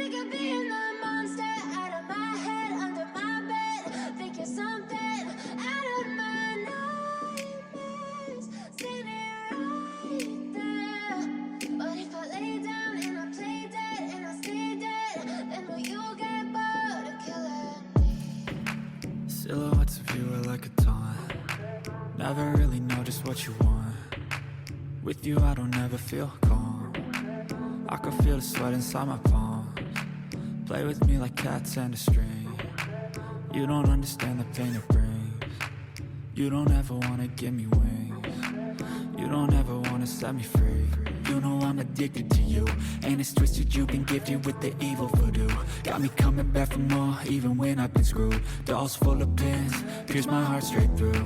sick of being the monster out of my head, under my bed. Think you're something out of my nightmares. Standing right there. But if I lay down and I play dead and I stay dead, then will you get bored of killing me? Silhouettes of you are like a taunt. Never really know just what you want. With you I don't ever feel calm. I can feel the sweat inside my palms. Play with me like cats and a string. You don't understand the pain it brings. You don't ever wanna give me wings. You don't ever wanna set me free. You know I'm addicted to you, and it's twisted. You've been gifted with the evil voodoo. Got me coming back for more, even when I've been screwed. Dolls full of pins, pierce my heart straight through.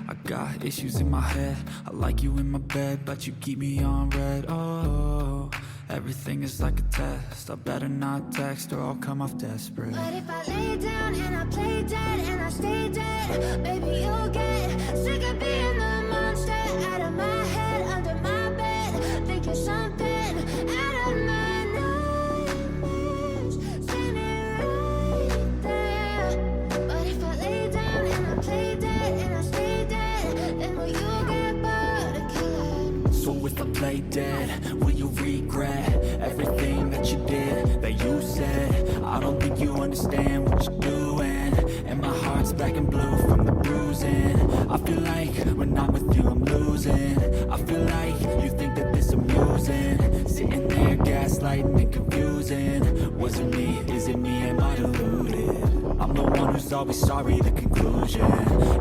I got issues in my head. I like you in my bed, but you keep me on red. Oh, everything is like a test. I better not text or I'll come off desperate. But if I lay down and I play dead and I stay dead, baby, you'll get sick of being the monster out of my head, under my bed. Think you're something out of my nightmares. Standing right there. But if I lay down and I play dead and I stay dead, then will you get bored of killing me? So if I play dead, will you regret everything that you did, that you said? I don't think you understand what you're doing, and my heart's black and blue from the bruising. I feel like when I'm with you I'm losing. I feel like you think that this amusing, sitting there gaslighting and confusing. Was it me? Is it me? Am I deluded? I'm the one who's always sorry, the conclusion,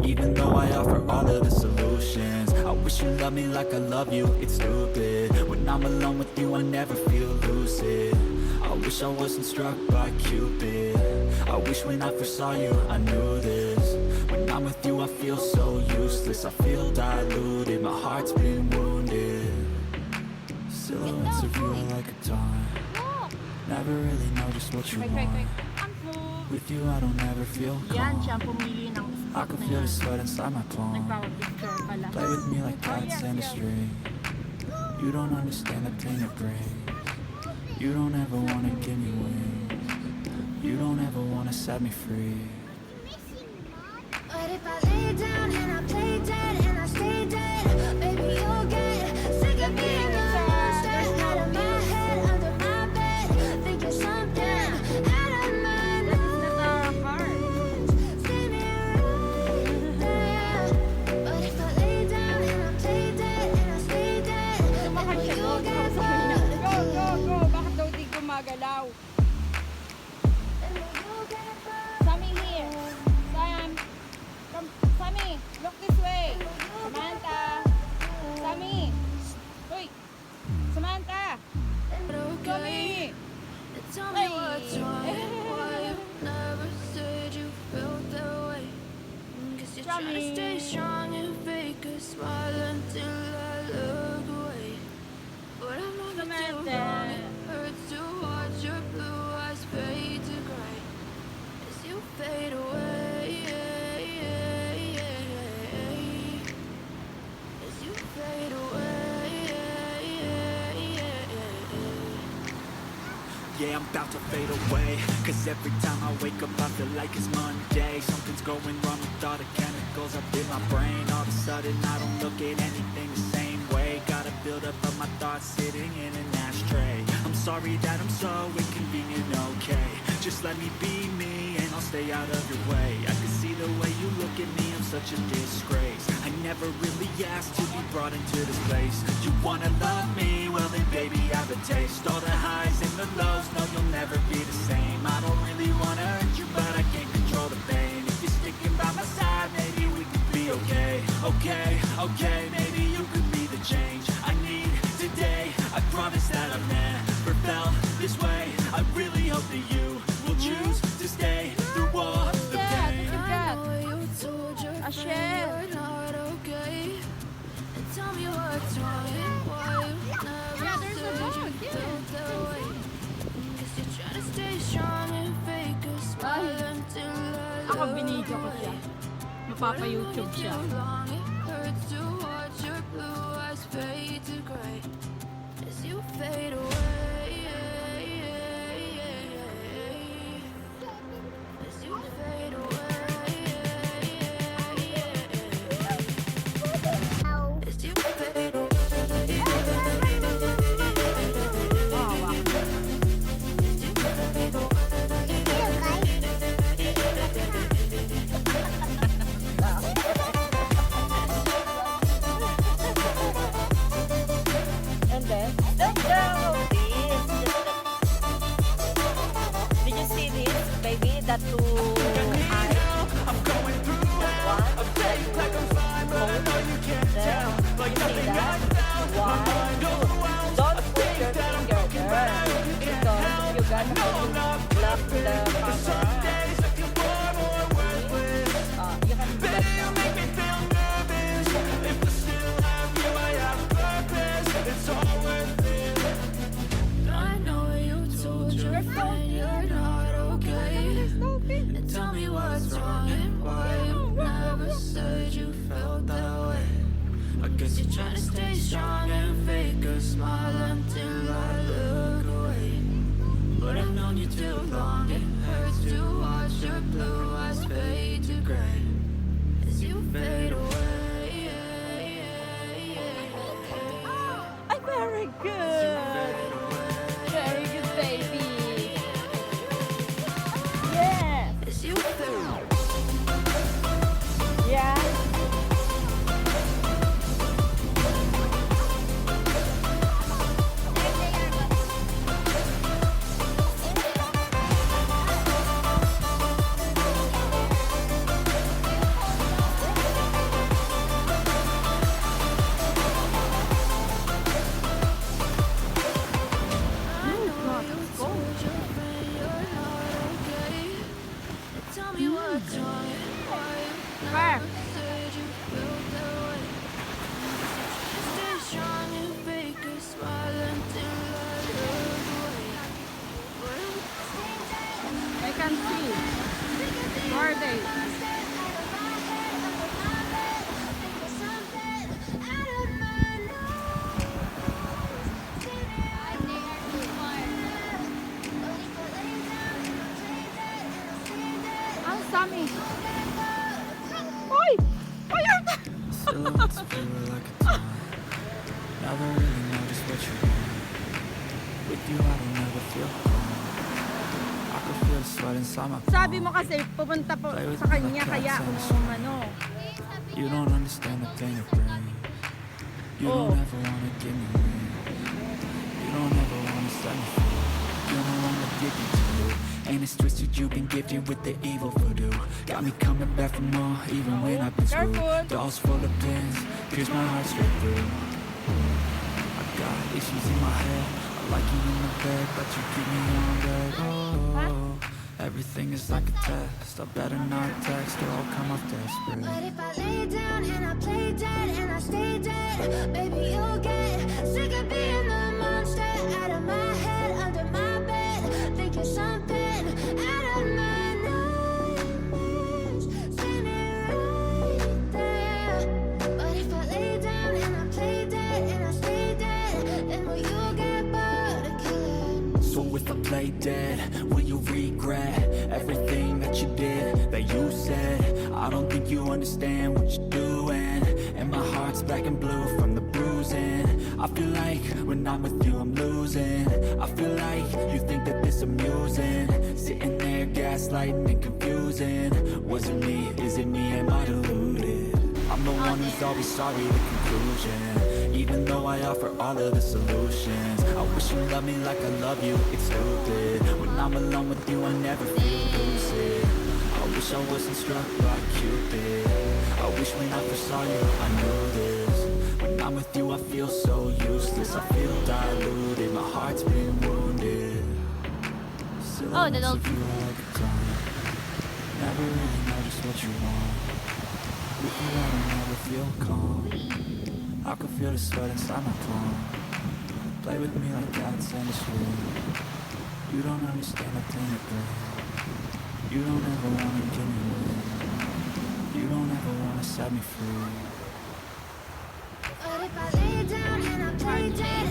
even though I offer all of the solutions. I wish you loved me like I love you, it's stupid. When I'm alone with you I never feel lucid. I wish I wasn't struck by Cupid. I wish when I first saw you I knew this. When I'm with you I feel so useless. I feel diluted, my heart's been wounded. Silhouettes of you are like a taunt. Never really know just what you want. With you I don't ever feel Yan, calm. siya pumili ng I can feel the sweat inside my palm. nagpapapicture pala. Play with me like cats and a string. You don't understand the pain it brings. You don't ever wanna give me wings. You don't ever wanna set me free. But if I lay down and I play dead and I stay dead, baby, you'll get sick of being the monster out of my head, under my bed. Think you're something out of my nightmares. Standing right there. But if I lay down and I play dead and I stay dead, then will you get bored of killing me? Bakit daw di gumagalaw? Then will you get bored? Sammy here. Come, Sammy, look this way. Samantha. Sammy. Uy. Samantha. Sammy. Tell me what's wrong, why you never said you felt that way. Guess you're trying to stay strong and fake a smile until I look away. But I'm not too long, it hurts to watch your blue eyes fade to gray as you fade away. As you fade away. Yeah, I'm about to fade away, cause every time I wake up I feel like it's Monday. Something's going wrong with all the chemicals up in my brain. All of a sudden I don't look at anything the same way. Gotta build up of my thoughts sitting in an ashtray. I'm sorry that I'm so inconvenient, okay. Just let me be me and I'll stay out of your way. I can see the way you look at me, I'm such a disgrace. I never really asked to be brought into this place. You wanna love me? Well then baby I have a taste. All the highs and the lows, no you'll never be the same. I don't really wanna hurt you but I can't control the pain. If you're sticking by my side maybe we could be okay. Okay, maybe you could be the change I need today. I promise that I've never felt this way. I really hope that you will choose to stay through all the pain. I know you told your friend Asher. you're not okay. And tell me what's wrong and why you never said you felt that way. Guess you're trying to stay strong and fake a smile until I Ako look binidyo ko siya. Mapapa-YouTube siya. too long, it hurts to watch your blue eyes fade to gray as you fade away. Did you see this, baby? That two eyes. One, that two there. You see that? One, two. Don't put your finger there because you got to block the camera. You can do that. I know you told your friend you're not okay. And tell me what's wrong and why you never said you felt that way. I guess you're trying to stay strong and fake a smile until I look away. But I've known you too long, it hurts to watch your blue eyes fade to gray as you fade away. Very good. Very good, baby. Yes. As you fade. Yeah. Tell me what's wrong and why you Where? said you felt that way. Stay strong and fake a smile until I look away. I can see. Where are they? Ang Sammy. Hoy! Why are they? Silhouettes of you are like a time. Never really know just what you want. With you I don't ever feel calm. I can feel the sweat inside my palm. Sabi mo kasi pupunta po sa kanya kaya kung ano. You don't understand the pain it brings. You don't ever wanna give me wings. You don't ever wanna set me free. You don't wanna dig into it. And it's twisted, you've been gifted with the evil voodoo. Got me coming back for more, even when I've been screwed. Dolls full of pins, pierce my heart straight through. I got issues in my head, I like you in the bed, but you keep me on red. Oh, everything is like a test, I better not text or I'll come off desperate. But if I lay down and I play dead and I stay dead, baby, you'll get sick of being the monster out of my head, under my bed, thinking something out of my nightmares, standing right there. But if I lay down and I play dead and I stay dead, then will you get bored of killing? So if I play dead, will you regret everything that you did, that you said? I don't think you understand what you're doing, and my heart's black and blue from the bruising. I feel like when I'm with you I'm losing. I feel like you think that this amusing, sitting there gaslighting and confusing. Was it me? Is it me? Am I deluded? I'm the one who's always sorry, the conclusion. Even though I offer all of the solutions, I wish you loved me like I love you, it's stupid. When I'm alone with you I never feel lucid. I wish I wasn't struck by Cupid. I wish when I first saw you I knew this. When I'm with you I feel so useless, I feel diluted, my heart's been wounded. Oh, the dog. Silhouettes of you are like a dawn. Never really know just what you want. With you I don't ever feel calm. I can feel the sweat inside my palm. Play with me like cats in a swing. You don't understand the pain it brings. You don't ever wanna give me wings. You don't ever wanna set me free. But if I lay down and I play dead